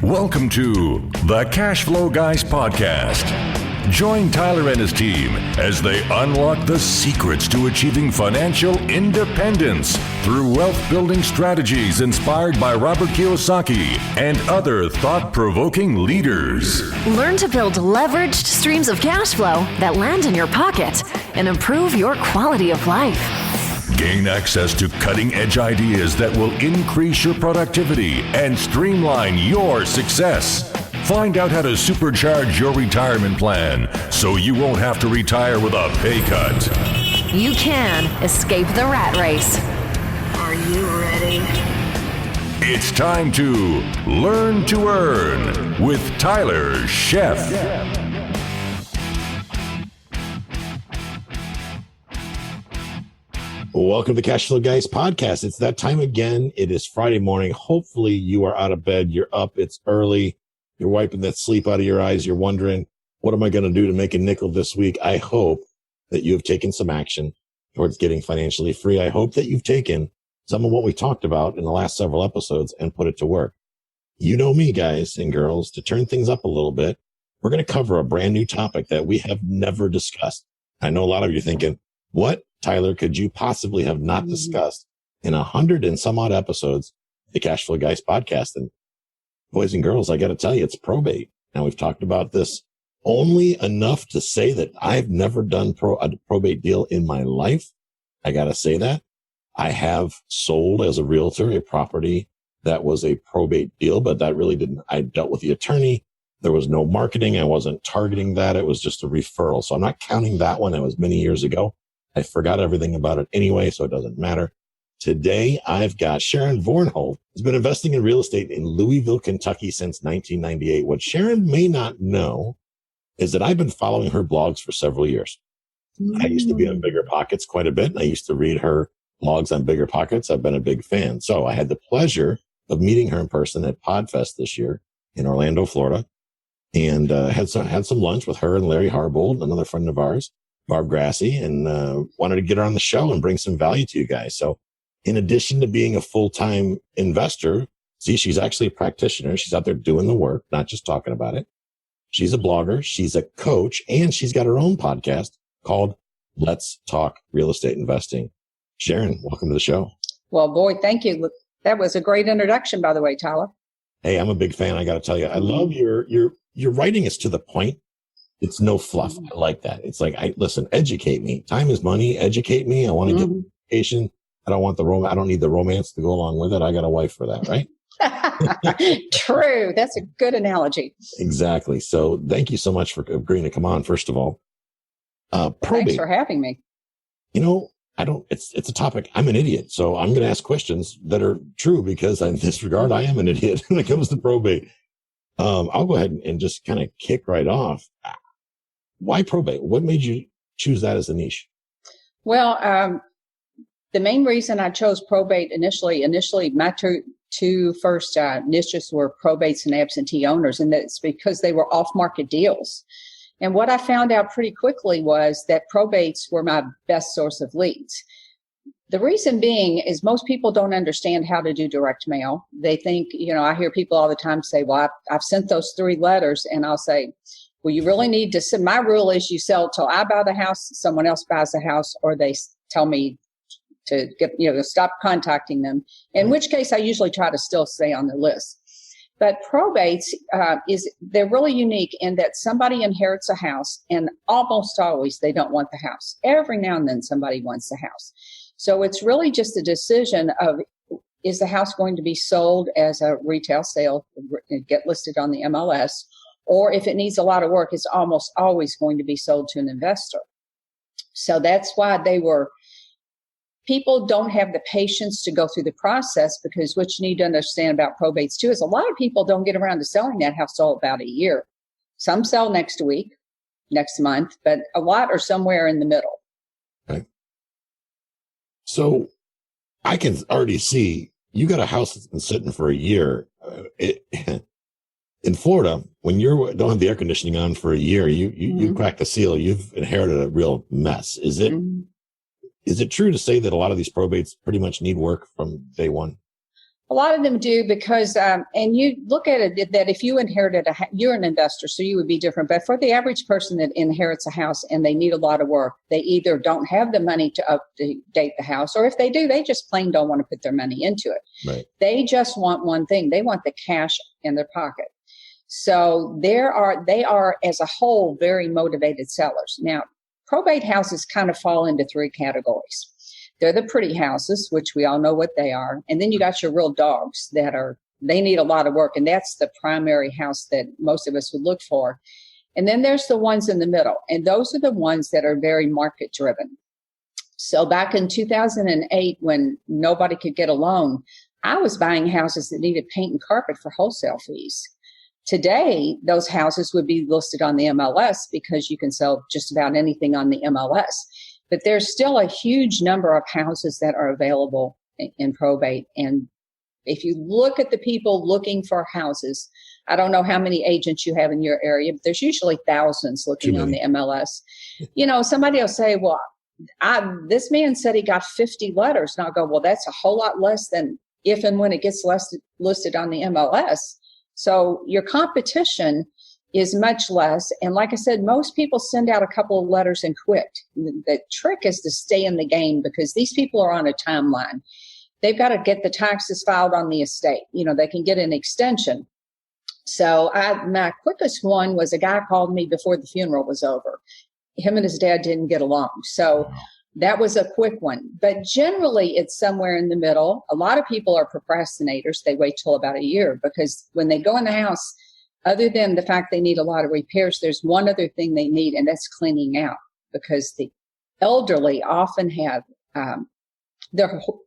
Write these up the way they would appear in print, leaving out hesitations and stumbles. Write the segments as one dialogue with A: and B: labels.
A: Welcome to the Cash Flow Guys podcast. Join Tyler and his team as they unlock the secrets to achieving financial independence through wealth-building strategies inspired by Robert Kiyosaki and other thought-provoking leaders.
B: Learn to build leveraged streams of cash flow that land in your pocket and improve your quality of life.
A: Gain access to cutting-edge ideas that will increase your productivity and streamline your success. Find out how to supercharge your retirement plan so you won't have to retire with a pay cut.
B: You can escape the rat race.
C: Are you ready?
A: It's time to Learn to Earn with Tyler Sheff.
D: Welcome to the Cash Flow Guys podcast. It's that time again. It is Friday morning. Hopefully you are out of bed. You're up. It's early. You're wiping that sleep out of your eyes. You're wondering, what am I going to do to make a nickel this week? I hope that you have taken some action towards getting financially free. I hope that you've taken some of what we talked about in the last several episodes and put it to work. You know me, guys and girls, to turn things up a little bit. We're going to cover a brand new topic that we have never discussed. I know a lot of you are thinking, what, Tyler, could you possibly have not discussed in 100 and some odd episodes of the Cash Flow Guys podcast? And boys and girls, I got to tell you, it's probate. Now, we've talked about this only enough to say that I've never done a probate deal in my life. I got to say that. I have sold as a realtor a property that was a probate deal, but that really didn't. I dealt with the attorney. There was no marketing. I wasn't targeting that. It was just a referral. So I'm not counting that one. That was many years ago. I forgot everything about it anyway, so it doesn't matter. Today, I've got Sharon Vornholt, who's been investing in real estate in Louisville, Kentucky since 1998. What Sharon may not know is that I've been following her blogs for several years. I used to be on Bigger Pockets quite a bit, and I used to read her blogs on Bigger Pockets. I've been a big fan. So I had the pleasure of meeting her in person at PodFest this year in Orlando, Florida, and had some lunch with her and Larry Harbold, another friend of ours, Barb Grassi, and wanted to get her on the show and bring some value to you guys. So in addition to being a full-time investor, see, she's actually a practitioner. She's out there doing the work, not just talking about it. She's a blogger. She's a coach, and she's got her own podcast called Let's Talk Real Estate Investing. Sharon, welcome to the show.
C: Well, boy, thank you. That was a great introduction, by the way, Tyler.
D: Hey, I'm a big fan. I got to tell you, I love your writing is to the point. It's no fluff. I like that. It's like, listen, educate me. Time is money. Educate me. I want to get education. I don't want I don't need the romance to go along with it. I got a wife for that, right?
C: True. That's a good analogy.
D: Exactly. So thank you so much for agreeing to come on, first of all. Probate.
C: Thanks for having me.
D: You know, it's a topic. I'm an idiot. So I'm going to ask questions that are true because in this regard, I am an idiot when it comes to probate. I'll go ahead and just kind of kick right off. Why probate? What made you choose that as a niche?
C: Well, the main reason I chose probate initially my two first niches were probates and absentee owners, and that's because they were off-market deals. And what I found out pretty quickly was that probates were my best source of leads. The reason being is most people don't understand how to do direct mail. They think, I hear people all the time say, well, I've sent those 3 letters, and I'll say, well, you really need to send. My rule is you sell till I buy the house, someone else buys the house, or they tell me to get, stop contacting them. In which case, I usually try to still stay on the list. But probates they're really unique in that somebody inherits a house, and almost always they don't want the house. Every now and then somebody wants the house. So it's really just a decision of, is the house going to be sold as a retail sale, get listed on the MLS, or if it needs a lot of work, it's almost always going to be sold to an investor. So that's why people don't have the patience to go through the process, because what you need to understand about probates too is a lot of people don't get around to selling that house till about a year. Some sell next week, next month, but a lot are somewhere in the middle.
D: Okay. So I can already see you got a house that's been sitting for a year. In Florida, when you don't have the air conditioning on for a year, you crack the seal, you've inherited a real mess. Is it true to say that a lot of these probates pretty much need work from day one?
C: A lot of them do because, and you look at it that if you inherited you're an investor, so you would be different. But for the average person that inherits a house and they need a lot of work, they either don't have the money to update the house, or if they do, they just plain don't want to put their money into it.
D: Right.
C: They just want one thing. They want the cash in their pocket. So they are as a whole very motivated sellers. Now, probate houses kind of fall into three categories. They're the pretty houses, which we all know what they are. And then you got your real dogs they need a lot of work. And that's the primary house that most of us would look for. And then there's the ones in the middle. And those are the ones that are very market driven. So back in 2008, when nobody could get a loan, I was buying houses that needed paint and carpet for wholesale fees. Today, those houses would be listed on the MLS because you can sell just about anything on the MLS. But there's still a huge number of houses that are available in probate. And if you look at the people looking for houses, I don't know how many agents you have in your area, but there's usually thousands looking on the MLS. Somebody will say, well, this man said he got 50 letters. And I'll go, well, that's a whole lot less than if and when it gets listed on the MLS. So your competition is much less. And like I said, most people send out a couple of letters and quit. The trick is to stay in the game because these people are on a timeline. They've got to get the taxes filed on the estate. They can get an extension. So my quickest one was a guy called me before the funeral was over. Him and his dad didn't get along. So that was a quick one. But generally, it's somewhere in the middle. A lot of people are procrastinators. They wait till about a year because when they go in the house, other than the fact they need a lot of repairs, there's one other thing they need, and that's cleaning out because the elderly often have,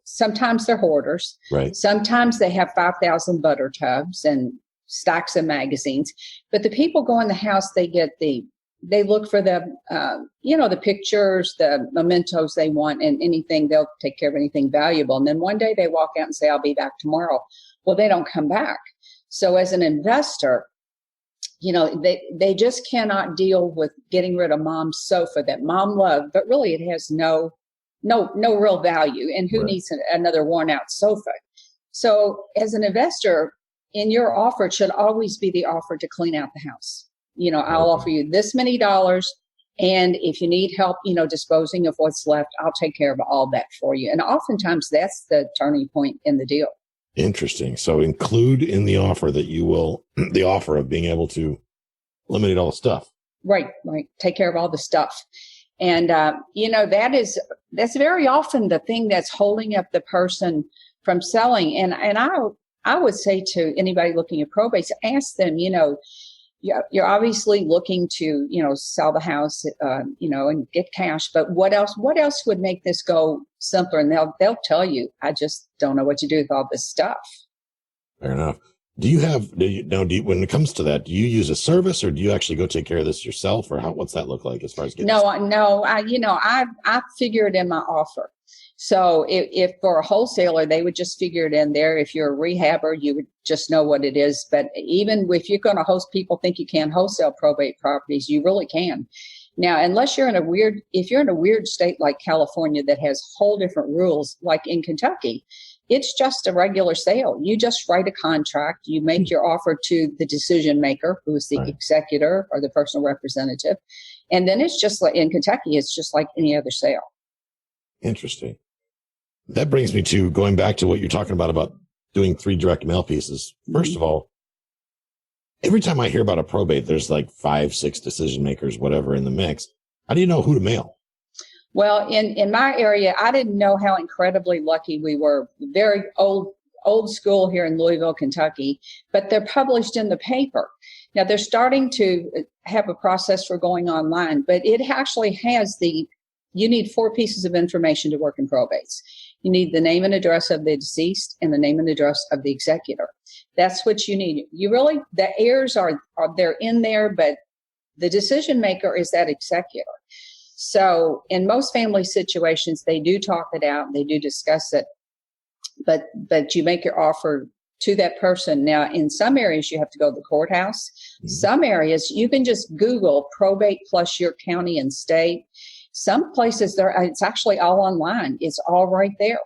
C: sometimes they're hoarders. Right. Sometimes they have 5,000 butter tubs and stacks of magazines. But the people go in the house, they look for the pictures, the mementos they want, and anything, they'll take care of anything valuable. And then one day they walk out and say, I'll be back tomorrow. Well, they don't come back. So as an investor, they just cannot deal with getting rid of mom's sofa that mom loved, but really it has no real value. And who needs another worn out sofa? So as an investor, in your offer, it should always be the offer to clean out the house. I'll offer you this many dollars. And if you need help, disposing of what's left, I'll take care of all that for you. And oftentimes that's the turning point in the deal.
D: Interesting. So include in the offer that you will, the offer of being able to eliminate all the stuff. Right.
C: Take care of all the stuff. And, that's very often the thing that's holding up the person from selling. And I would say to anybody looking at probates, ask them, you're obviously looking to, sell the house, and get cash. But what else would make this go simpler? And they'll tell you, I just don't know what to do with all this stuff.
D: Fair enough. When it comes to that, do you use a service or do you actually go take care of this yourself, or what's that look like as far as getting? I figure it in my offer. So if for a wholesaler, they would just figure it in there. If you're a rehabber, you would just know what it is. But even if you're going to host, people think you can't wholesale probate properties, you really can. Now, unless you're in a weird state like California that has whole different rules, like in Kentucky, it's just a regular sale. You just write a contract, you make your offer to the decision maker, who is the executor or the personal representative. And then it's just like in Kentucky, it's just like any other sale. Interesting. That brings me to going back to what you're talking about doing 3 direct mail pieces. First of all, every time I hear about a probate, there's like 5, 6 decision makers, whatever, in the mix. How do you know who to mail?
C: Well, in my area, I didn't know how incredibly lucky we were. Very old school here in Louisville, Kentucky, but they're published in the paper. Now they're starting to have a process for going online, but it actually has you need 4 pieces of information to work in probates. You need the name and address of the deceased and the name and address of the executor. That's what you need. The heirs they're in there, but the decision maker is that executor. So in most family situations, they do talk it out, they do discuss it, but you make your offer to that person. Now, in some areas, you have to go to the courthouse. Some areas, you can just Google probate plus your county and state. Some places it's actually all online. It's all right there.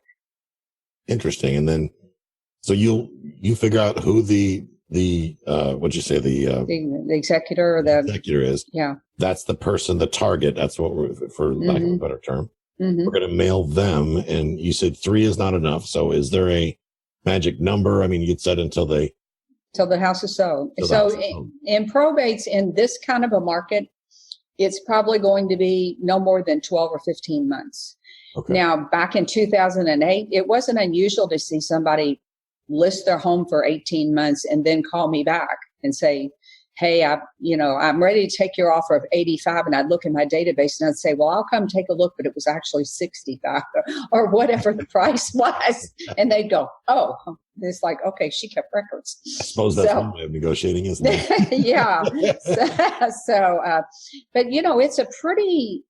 D: Interesting. And then, So you figure out who the what'd you say, the
C: executor or the
D: executor is.
C: Yeah.
D: That's the person, the target. That's what we're, for lack of a better term. We're going to mail them. And you said 3 is not enough. So is there a magic number? I mean, you'd said until the
C: house is sold. So in probates in this kind of a market, it's probably going to be no more than 12 or 15 months.
D: Okay.
C: Now, back in 2008, it wasn't unusual to see somebody list their home for 18 months and then call me back and say, hey, I'm ready to take your offer of 85. And I'd look in my database and I'd say, well, I'll come take a look, but it was actually 65 or whatever the price was. And they'd go, oh, it's like, okay, she kept records.
D: I suppose that's one way of negotiating, isn't it?
C: Yeah. But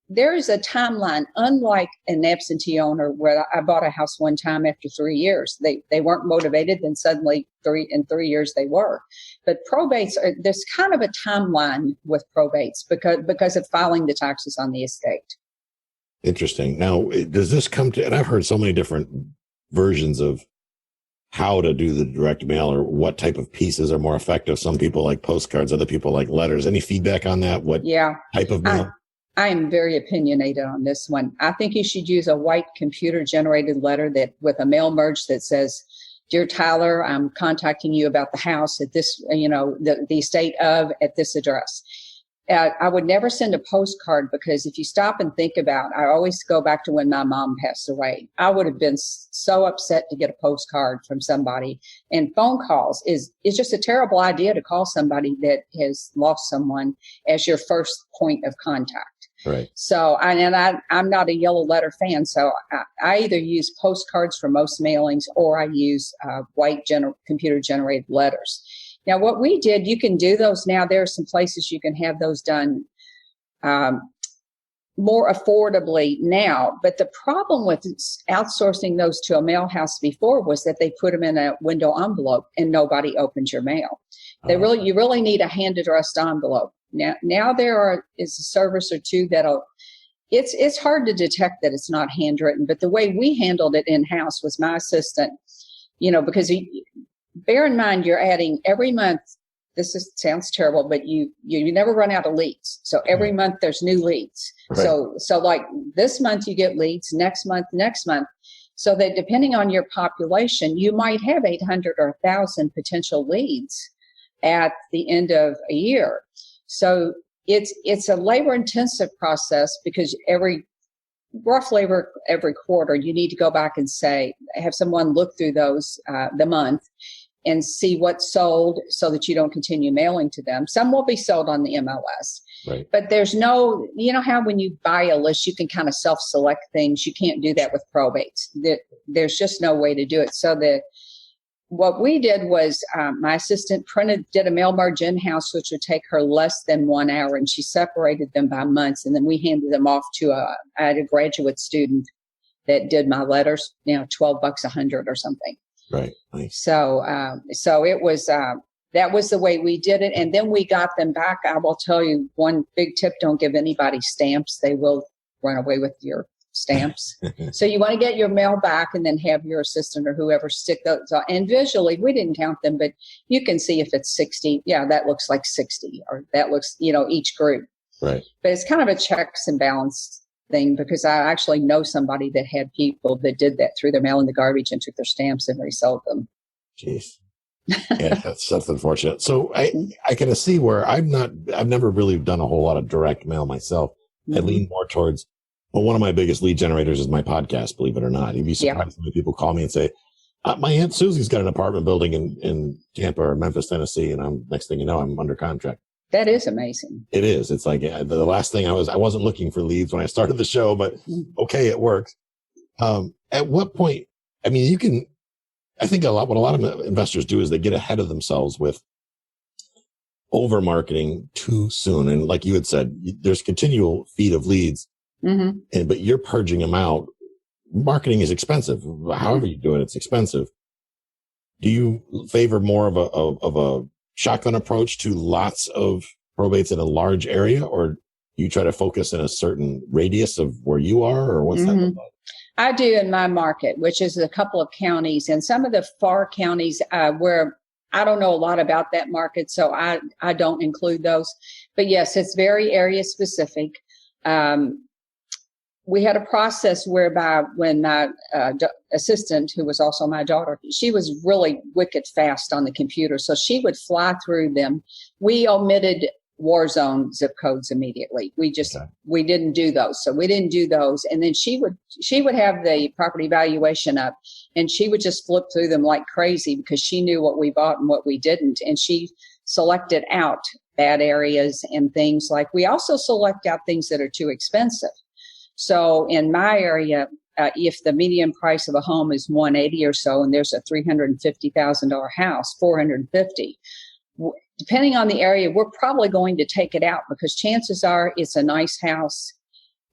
C: there's a timeline, unlike an absentee owner where I bought a house one time after 3 years. They weren't motivated, then suddenly in 3 years they were. But probates there's kind of a timeline with probates because of filing the taxes on the estate.
D: Interesting. Now, does this come to, and I've heard so many different versions of how to do the direct mail or what type of pieces are more effective. Some people like postcards, other people like letters. Any feedback on that? What type of mail?
C: I am very opinionated on this one. I think you should use a white computer generated letter that with a mail merge that says, Dear Tyler, I'm contacting you about the house at this, the estate of at this address. I would never send a postcard because if you stop and think about, I always go back to when my mom passed away. I would have been so upset to get a postcard from somebody. And phone calls is just a terrible idea to call somebody that has lost someone as your first point of contact.
D: Right.
C: So, I'm not a yellow letter fan. So I either use postcards for most mailings or I use white computer generated letters. Now, what we did, you can do those now. There are some places you can have those done more affordably now. But the problem with outsourcing those to a mail house before was that they put them in a window envelope and nobody opens your mail. You really need a hand addressed envelope. Now there is a service or two it's hard to detect that it's not handwritten. But the way we handled it in house was my assistant, because bear in mind, you're adding every month. Sounds terrible, but you never run out of leads. So every month there's new leads. Right. So like this month you get leads, next month. So that depending on your population, you might have 800 or 1,000 potential leads at the end of a year. So it's a labor intensive process because roughly every quarter, you need to go back and have someone look through those, the month and see what's sold so that you don't continue mailing to them. Some will be sold on the MLS,
D: right.
C: But there's no, how when you buy a list, you can kind of self-select things. You can't do that with probates. There's just no way to do it. So what we did was my assistant did a mail merge in-house, which would take her less than 1 hour, and she separated them by months, and then we handed them off to I had a graduate student that did my letters, $12 100 or something.
D: Right. Nice.
C: So it was that was the way we did it, and then we got them back. I will tell you one big tip: don't give anybody stamps; they will run away with your stamps. So you want to get your mail back and then have your assistant or whoever stick those on. And visually, we didn't count them, but you can see if it's 60. Yeah, that looks like 60, or that looks, each group.
D: Right.
C: But it's kind of a checks and balance thing because I actually know somebody that had people that did that, threw their mail in the garbage and took their stamps and resold them.
D: Jeez. Yeah, that's unfortunate. So I can see where I've never really done a whole lot of direct mail myself. Mm-hmm. I lean more towards, one of my biggest lead generators is my podcast, believe it or not. You'd be surprised when people call me and say, my Aunt Susie's got an apartment building in Tampa or Memphis, Tennessee. And next thing you know, I'm under contract. That
C: is amazing.
D: It is. It's like the last thing I wasn't looking for leads when I started the show, but okay, it works. At what point, I think what a lot of investors do is they get ahead of themselves with over marketing too soon. And like you had said, there's continual feed of leads, but you're purging them out. Marketing is expensive. However you do it, it's expensive. Do you favor more of a shotgun approach to lots of probates in a large area, or you try to focus in a certain radius of where you are, or what's that look like?
C: I do in my market, which is a couple of counties, and some of the far counties where I don't know a lot about that market, so I don't include those. But yes, it's very area specific. We had a process whereby when my assistant, who was also my daughter, she was really wicked fast on the computer, so she would fly through them. We omitted war zone zip codes immediately. We didn't do those. So we didn't do those. And then she would have the property valuation up, and she would just flip through them like crazy because she knew what we bought and what we didn't. And she selected out bad areas and things like, we also select out things that are too expensive. So in my area, if the median price of a home is $180 or so, and there's a $350,000 house, $450, depending on the area, we're probably going to take it out because chances are it's a nice house.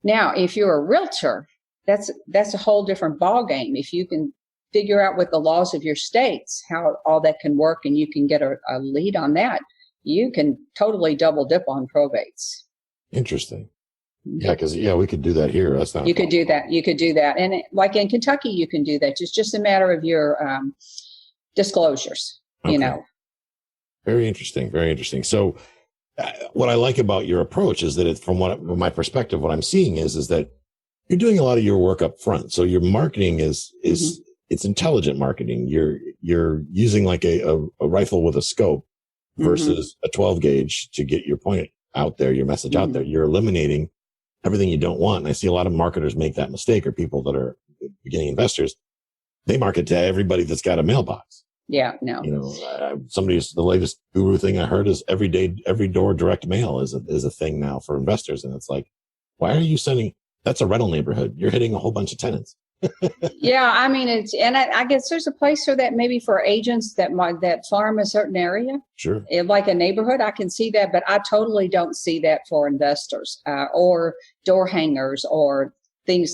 C: Now, if you're a realtor, that's a whole different ballgame. If you can figure out with the laws of your states how all that can work, and you can get a lead on that, you can totally double dip on probates.
D: Interesting. Yeah, because we could do that here. That's not.
C: You could do that. You could do that, and like in Kentucky, you can do that. It's just a matter of your disclosures. Okay. You know.
D: Very interesting. Very interesting. So, what I like about your approach is that from my perspective, what I'm seeing is that you're doing a lot of your work up front. So your marketing is it's intelligent marketing. You're using like a rifle with a scope versus a 12 gauge to get your point out there, your message out there. You're eliminating everything you don't want. And I see a lot of marketers make that mistake, or people that are beginning investors. They market to everybody that's got a mailbox.
C: Yeah, no.
D: You know, the latest guru thing I heard is every door direct mail is a thing now for investors. And it's like, why are you sending? That's a rental neighborhood. You're hitting a whole bunch of tenants.
C: Yeah, I mean, I guess there's a place for that, maybe for agents that farm a certain area.
D: Sure.
C: Like a neighborhood, I can see that, but I totally don't see that for investors or door hangers or things.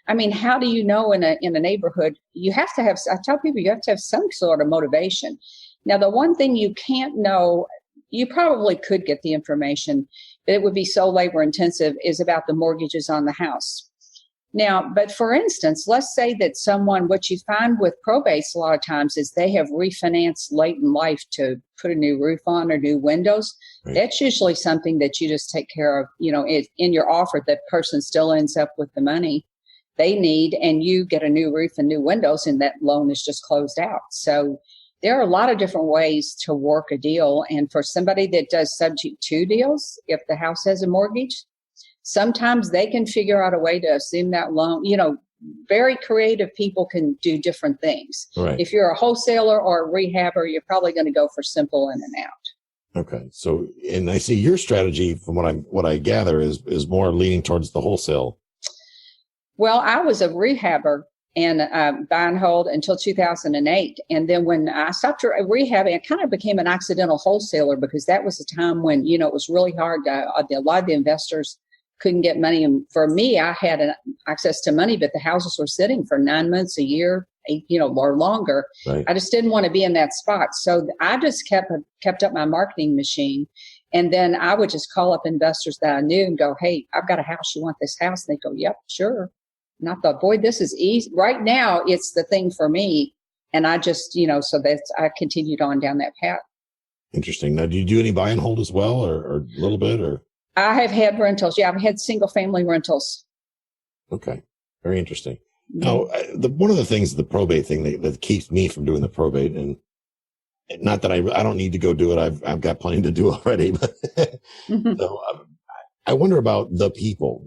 C: I mean, how do you know in a neighborhood? You have to have. I tell people you have to have some sort of motivation. Now, the one thing you can't know, you probably could get the information, but it would be so labor intensive, is about the mortgages on the house. Now, but for instance, let's say that what you find with probates a lot of times is they have refinanced late in life to put a new roof on or new windows. Right. That's usually something that you just take care of, in your offer. That person still ends up with the money they need, and you get a new roof and new windows, and that loan is just closed out. So there are a lot of different ways to work a deal. And for somebody that does subject to deals, if the house has a mortgage, sometimes they can figure out a way to assume that loan. Very creative people can do different things.
D: Right.
C: If you're a wholesaler or a rehabber, you're probably going to go for simple in and out.
D: Okay. So, and I see your strategy from what I gather is more leaning towards the wholesale.
C: Well, I was a rehabber and buy and hold until 2008. And then when I stopped rehabbing, I kind of became an accidental wholesaler because that was a time when, it was really hard. A lot of the investors couldn't get money. And for me, I had access to money, but the houses were sitting for 9 months, a year, or longer. Right. I just didn't want to be in that spot. So I just kept up my marketing machine. And then I would just call up investors that I knew and go, hey, I've got a house. You want this house? And they go, yep, sure. And I thought, boy, this is easy. Right now, it's the thing for me. And I just, so I continued on down that path.
D: Interesting. Now, do you do any buy and hold as well, or a little bit, or?
C: I have had rentals. Yeah, I've had single family rentals.
D: Okay. Very interesting. Now, one of the things, the probate thing that keeps me from doing the probate, and not that I don't need to go do it. I've got plenty to do already, but so, I wonder about the people.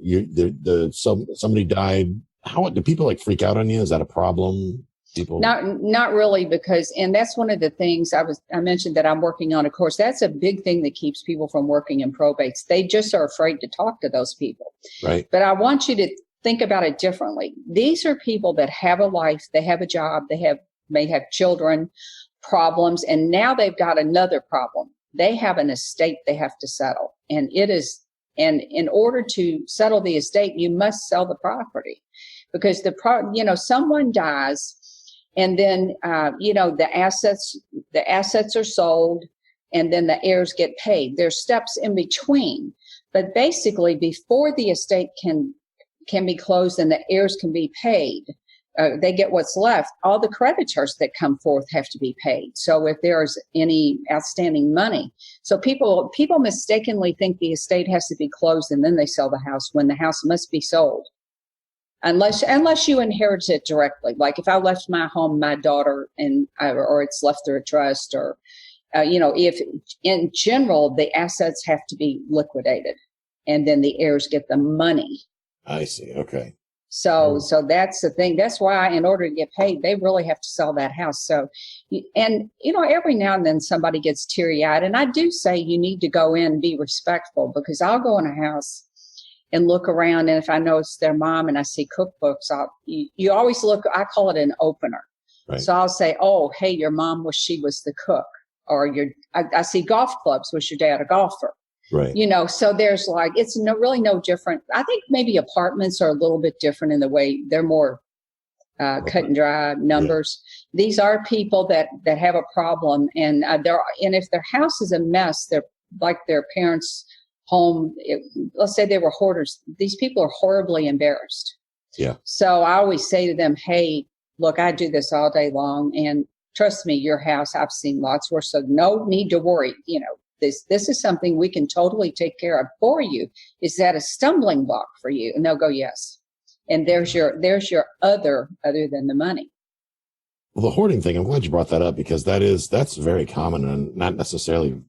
D: Somebody died. How do people like freak out on you? Is that a problem? People? Not really, and that's one of the things I mentioned that I'm working on a course. That's a big thing that keeps people from working in probates. They just are afraid to talk to those people. Right.
C: But I want you to think about it differently. These are people that have a life, they have a job, may have children, problems, and now they've got another problem. They have an estate they have to settle, and in order to settle the estate, you must sell the property because someone dies. And then, the assets are sold, and then the heirs get paid. There's steps in between, but basically before the estate can can be closed and the heirs can be paid. They get what's left. All the creditors that come forth have to be paid. So if there's any outstanding money, so people mistakenly think the estate has to be closed and then they sell the house, when the house must be sold. Unless you inherit it directly. Like if I left my home, my daughter, or it's left through a trust, or, if in general, the assets have to be liquidated and then the heirs get the money.
D: I see. Okay.
C: So that's the thing. That's why in order to get paid, they really have to sell that house. So, every now and then somebody gets teary eyed, and I do say you need to go in and be respectful, because I'll go in a house and look around, and if I know it's their mom and I see cookbooks, you always look, I call it an opener. Right. So I'll say, oh, hey, your mom she was the cook, or I see golf clubs. Was your dad a golfer?
D: Right.
C: So there's it's really no different. I think maybe apartments are a little bit different in the way they're more cut and dry numbers. Yeah. These are people that have a problem, and if their house is a mess, they're like their parents' home. Let's say they were hoarders. These people are horribly embarrassed.
D: Yeah. So
C: I always say to them, hey, look, I do this all day long, and trust me, your house, I've seen lots worse. So no need to worry. This is something we can totally take care of for you. Is that a stumbling block for you? And they'll go, yes. And there's your other than the money.
D: Well, the hoarding thing, I'm glad you brought that up, because that's very common, and not necessarily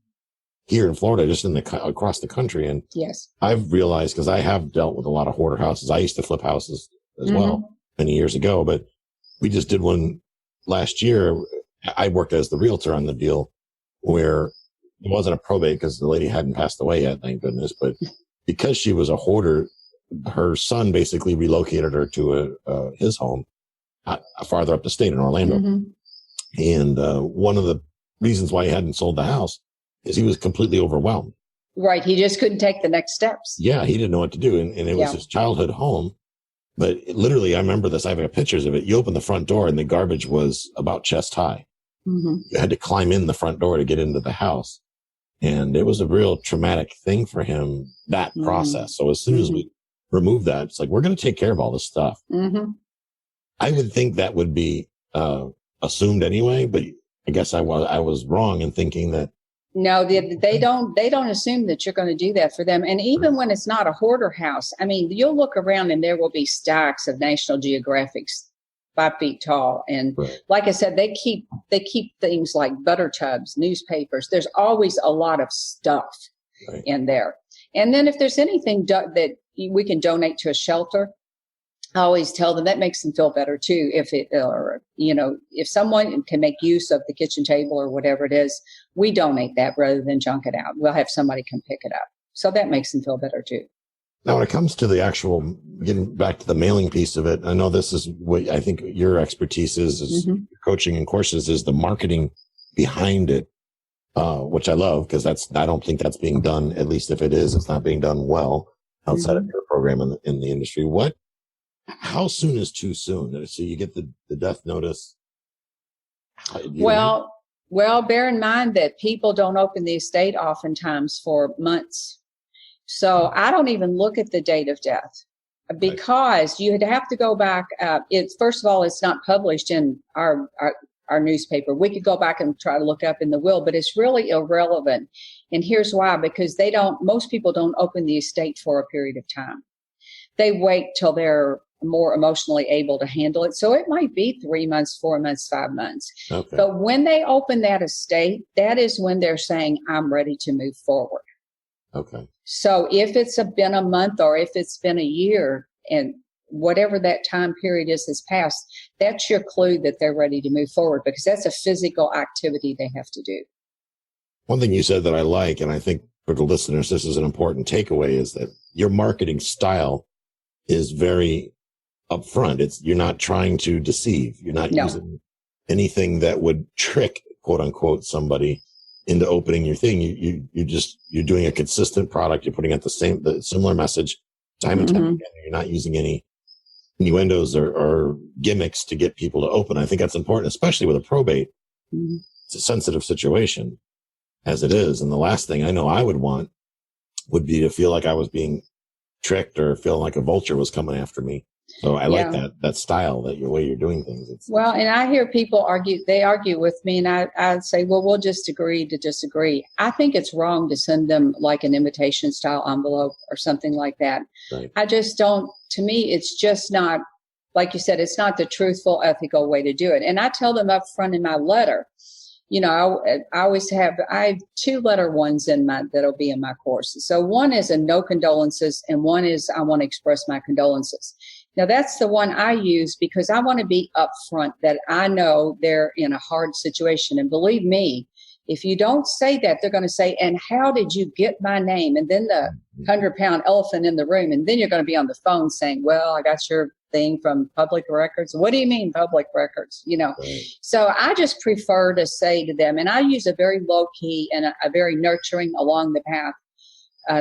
D: here in Florida, just across the country. And
C: yes,
D: I've realized, because I have dealt with a lot of hoarder houses. I used to flip houses as well many years ago, but we just did one last year. I worked as the realtor on the deal, where it wasn't a probate because the lady hadn't passed away yet, thank goodness. But because she was a hoarder, her son basically relocated her to his home farther up the state in Orlando. Mm-hmm. And one of the reasons why he hadn't sold the house is he was completely overwhelmed.
C: Right. He just couldn't take the next steps.
D: Yeah. He didn't know what to do. And it was his childhood home. But literally, I remember this. I have pictures of it. You open the front door and the garbage was about chest high. Mm-hmm. You had to climb in the front door to get into the house. And it was a real traumatic thing for him, that process. So as soon as we remove that, it's like, we're going to take care of all this stuff. Mm-hmm. I would think that would be assumed anyway, but I guess I was wrong in thinking that.
C: No, they don't assume that you're going to do that for them. And even when it's not a hoarder house, I mean, you'll look around and there will be stacks of National Geographics 5 feet tall. And like I said, they keep things like butter tubs, newspapers. There's always a lot of stuff in there. And then if there's anything that we can donate to a shelter, I always tell them that makes them feel better too. If someone can make use of the kitchen table or whatever it is, we donate that rather than junk it out. We'll have somebody come pick it up. So that makes them feel better too.
D: Now, when it comes to the actual, getting back to the mailing piece of it, I know this is what I think your expertise is coaching and courses, is the marketing behind it, which I love, because I don't think that's being done. At least if it is, it's not being done well outside of your program in the industry. How soon is too soon? So you get the death notice.
C: Well, bear in mind that people don't open the estate oftentimes for months. So I don't even look at the date of death, because you would have to go back. First of all, it's not published in our newspaper. We could go back and try to look up in the will, but it's really irrelevant. And here's why: because most people don't open the estate for a period of time. They wait till they're more emotionally able to handle it. So it might be 3 months, 4 months, 5 months. Okay. But when they open that estate, that is when they're saying, I'm ready to move forward.
D: Okay.
C: So if it's been a month or if it's been a year, and whatever that time period has passed, that's your clue that they're ready to move forward, because that's a physical activity they have to do.
D: One thing you said that I like, and I think for the listeners, this is an important takeaway, is that your marketing style is very upfront. You're not trying to deceive. You're not using anything that would trick, quote unquote, somebody into opening your thing. You're doing a consistent product. You're putting out the similar message time and time again. You're not using any innuendos or gimmicks to get people to open. I think that's important, especially with a probate. Mm-hmm. It's a sensitive situation as it is. And the last thing I know I would want would be to feel like I was being tricked or feeling like a vulture was coming after me. So I like that style, that your way you're doing things.
C: And I hear people argue with me, and I say, well, we'll just agree to disagree. I think it's wrong to send them like an invitation style envelope or something like that.
D: Right.
C: I just don't, to me, it's just not, like you said, it's not the truthful, ethical way to do it. And I tell them up front in my letter, I have 2 letter ones that'll be in my course. So one is a no condolences, and one is I want to express my condolences. Now, that's the one I use because I want to be upfront that I know they're in a hard situation. And believe me, if you don't say that, they're going to say, and how did you get my name? And then the 100-pound elephant in the room. And then you're going to be on the phone saying, well, I got your thing from public records. What do you mean public records?
D: Right.
C: So I just prefer to say to them, and I use a very low key and a very nurturing along the path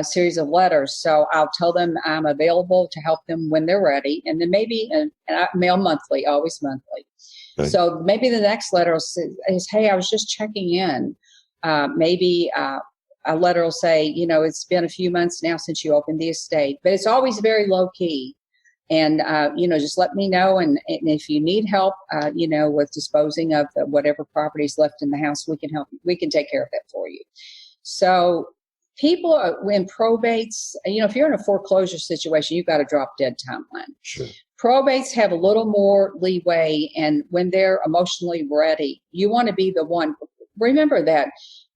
C: series of letters. So I'll tell them I'm available to help them when they're ready. And then maybe, and I mail monthly, always monthly.
D: Okay.
C: So maybe the next letter is, hey, I was just checking in. Maybe a letter will say, it's been a few months now since you opened the estate, but it's always very low key. And, just let me know. And if you need help, with disposing of whatever properties left in the house, we can help you. We can take care of that for you. So people in probates, if you're in a foreclosure situation, you've got a drop dead timeline.
D: Sure.
C: Probates have a little more leeway. And when they're emotionally ready, you want to be the one. Remember that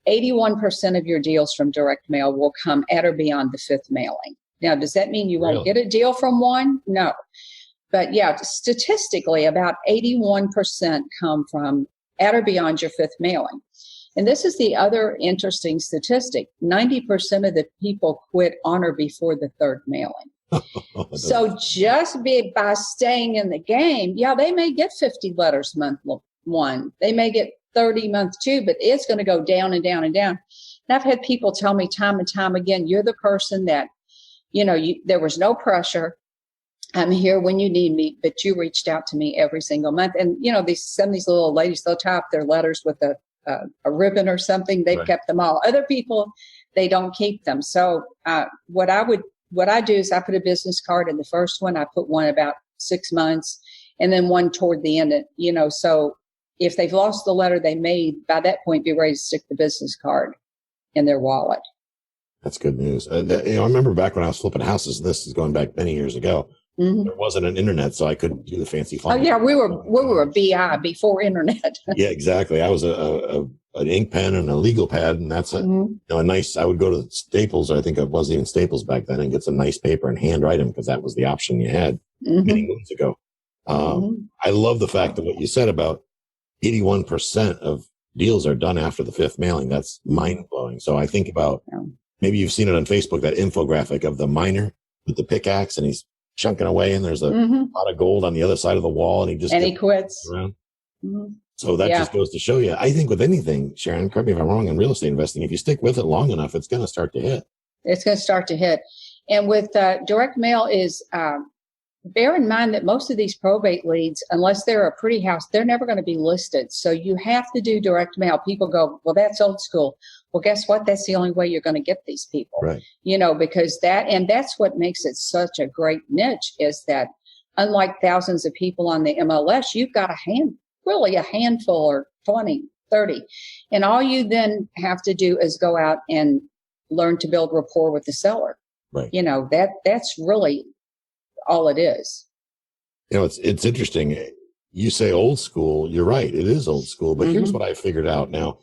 C: 81% of your deals from direct mail will come at or beyond the 5th mailing. Now, does that mean you won't get a deal from one? No. But statistically, about 81% come from at or beyond your 5th mailing. And this is the other interesting statistic. 90% of the people quit on or before the 3rd mailing. So just by staying in the game, they may get 50 letters month 1. They may get 30 month 2, but it's going to go down and down and down. And I've had people tell me time and time again, you're the person that, there was no pressure. I'm here when you need me, but you reached out to me every single month. And, some of these little ladies, they'll tie up their letters with a ribbon or something. They've kept them all. Other people, they don't keep them. So what I do is I put a business card in the first one. I put one about 6 months and then one toward the end. So if they've lost the letter they made, by that point, be ready to stick the business card in their wallet.
D: That's good news. I remember back when I was flipping houses, this is going back many years ago. Mm-hmm. There wasn't an internet, so I couldn't do the fancy font.
C: Oh yeah, we were a BI before internet.
D: Yeah, exactly. I was an ink pen and a legal pad, and that's a nice. I would go to Staples. I think it wasn't even Staples back then, and get some nice paper and handwrite them because that was the option you had many moons ago. I love the fact that what you said about 81% of deals are done after the 5th mailing. That's mind blowing. So I think about. Maybe you've seen it on Facebook, that infographic of the miner with the pickaxe and he's chunking away and there's a pot of gold on the other side of the wall and he
C: quits.
D: Around. Mm-hmm. So that just goes to show you. I think with anything, Sharon, correct me if I'm wrong, in real estate investing, if you stick with it long enough, it's going to start to hit.
C: It's going to start to hit. And with direct mail is, bear in mind that most of these probate leads, unless they're a pretty house, they're never going to be listed. So you have to do direct mail. People go, well, that's old school. Well, guess what? That's the only way you're going to get these people,
D: right?
C: Because that's what makes it such a great niche is that unlike thousands of people on the MLS, you've got a handful or 20, 30. And all you then have to do is go out and learn to build rapport with the seller.
D: Right.
C: That's really all it is.
D: It's interesting. You say old school. You're right. It is old school. But here's what I figured out now.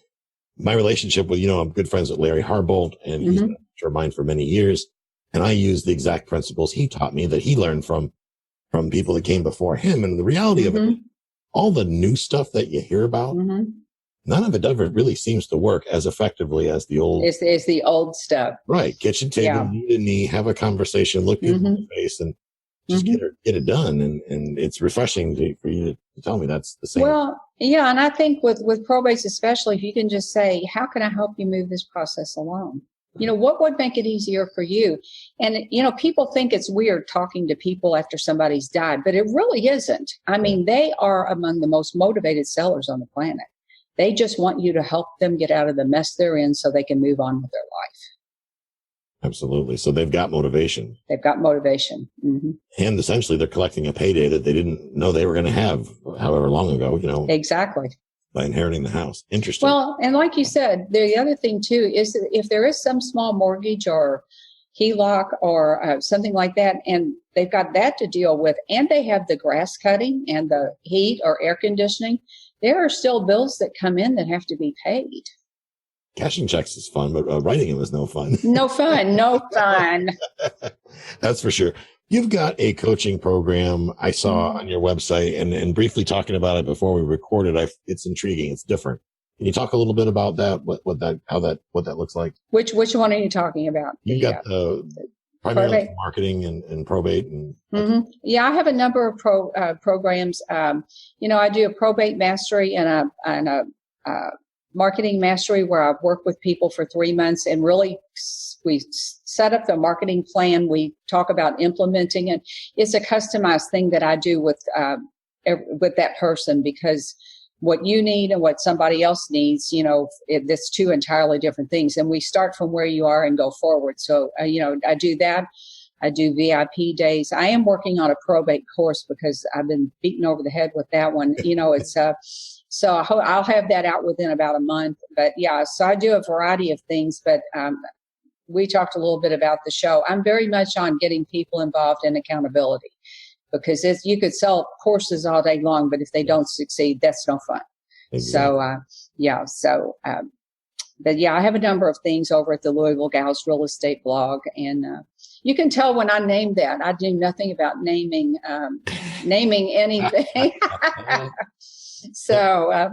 D: My relationship with, I'm good friends with Larry Harbolt, and he's been a mentor of mine for many years. And I use the exact principles he taught me that he learned from people that came before him. And the reality of it, all the new stuff that you hear about, none of it ever really seems to work as effectively as the old.
C: It's the old stuff.
D: Right. Kitchen table, knee to knee, have a conversation, look people in the face, and just get it done. And it's refreshing for you to tell me that's the same.
C: Well, yeah. And I think with probates, especially if you can just say, how can I help you move this process along? What would make it easier for you? And, people think it's weird talking to people after somebody's died, but it really isn't. I mean, they are among the most motivated sellers on the planet. They just want you to help them get out of the mess they're in so they can move on with their life.
D: Absolutely. So they've got motivation.
C: They've got motivation. Mm-hmm.
D: And essentially they're collecting a payday that they didn't know they were going to have however long ago,
C: Exactly.
D: By inheriting the house. Interesting.
C: Well, and like you said, the other thing too is that if there is some small mortgage or HELOC or something like that, and they've got that to deal with, and they have the grass cutting and the heat or air conditioning, there are still bills that come in that have to be paid.
D: Cashing checks is fun, but writing them is no fun.
C: No fun.
D: That's for sure. You've got a coaching program I saw on your website, and briefly talking about it before we recorded. It's intriguing. It's different. Can you talk a little bit about that? What that looks like?
C: Which one are you talking about?
D: You've got the primarily marketing and probate and.
C: Mm-hmm. Yeah, I have a number of programs. I do a probate mastery and a marketing mastery where I've worked with people for 3 months, and really we set up the marketing plan. We talk about implementing it. It's a customized thing that I do with that person, because what you need and what somebody else needs, it's two entirely different things. And we start from where you are and go forward. So, I do that. I do VIP days. I am working on a probate course because I've been beaten over the head with that one. It's so I'll have that out within about a month. But yeah, so I do a variety of things. But we talked a little bit about the show. I'm very much on getting people involved in accountability, because you could sell courses all day long, but if they don't succeed, that's no fun. Exactly. So, but yeah, I have a number of things over at the Louisville Gals Real Estate blog, and you can tell when I named that. I do nothing about naming anything. So,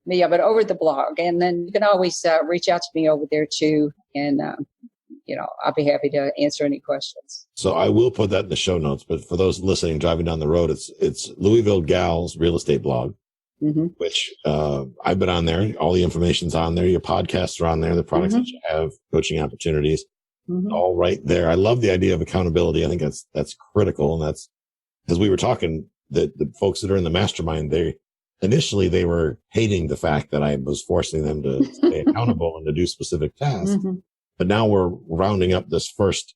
C: but over the blog, and then you can always reach out to me over there too, and I'll be happy to answer any questions. So
D: I will put that in the show notes, but for those listening, driving down the road, it's Louisville Gals Real Estate blog, which I've been on there. All the information's on there. Your podcasts are on there. The products that you have, coaching opportunities, all right there. I love the idea of accountability. I think that's critical, and that's because we were talking that the folks that are in the mastermind, initially they were hating the fact that I was forcing them to stay accountable and to do specific tasks. But now we're rounding up this first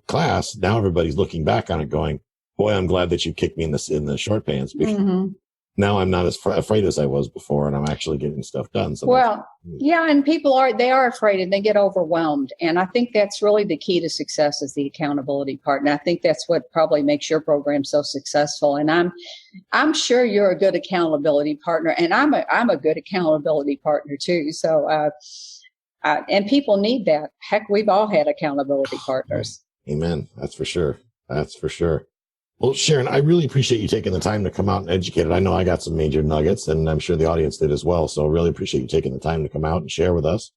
D: class. Now everybody's looking back on it going, boy, I'm glad that you kicked me in the short pants, because now I'm not as afraid as I was before, and I'm actually getting stuff done. So and people are afraid, and they get overwhelmed. And I think that's really the key to success, is the accountability part. And I think that's what probably makes your program so successful. And I'm sure you're a good accountability partner, and I'm a good accountability partner too. So, and people need that. Heck, we've all had accountability partners. Amen. That's for sure. Well, Sharon, I really appreciate you taking the time to come out and educate it. I know I got some major nuggets, and I'm sure the audience did as well. So I really appreciate you taking the time to come out and share with us.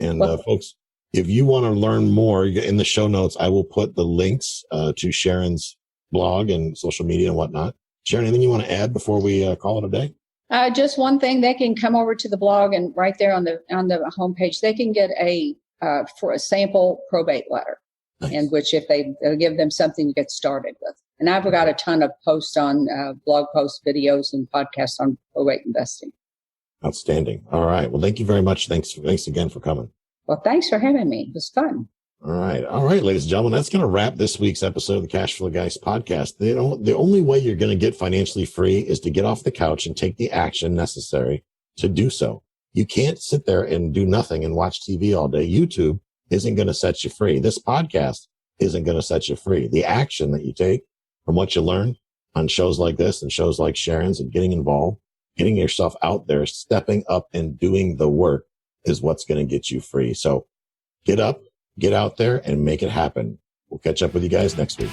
D: And folks, if you want to learn more, in the show notes, I will put the links to Sharon's blog and social media and whatnot. Sharon, anything you want to add before we call it a day?
C: Just one thing, they can come over to the blog, and right there on the homepage, they can get for a sample probate letter, and which they'll give them something to get started with. And I've got a ton of posts on blog posts, videos, and podcasts on probate investing.
D: Outstanding. All right. Well, thank you very much. Thanks again for coming.
C: Well, thanks for having me. It was fun.
D: All right, ladies and gentlemen, that's going to wrap this week's episode of the Cash Flow Guys podcast. The only way you're going to get financially free is to get off the couch and take the action necessary to do so. You can't sit there and do nothing and watch TV all day. YouTube isn't going to set you free. This podcast isn't going to set you free. The action that you take from what you learn on shows like this and shows like Sharon's, and getting involved, getting yourself out there, stepping up and doing the work is what's going to get you free. So get up, get out there, and make it happen. We'll catch up with you guys next week.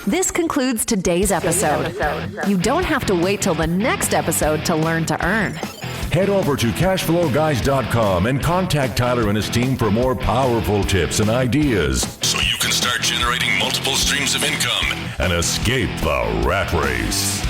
B: This concludes today's episode. You don't have to wait till the next episode to learn to earn.
A: Head over to cashflowguys.com and contact Tyler and his team for more powerful tips and ideas, so you can start generating multiple streams of income and escape the rat race.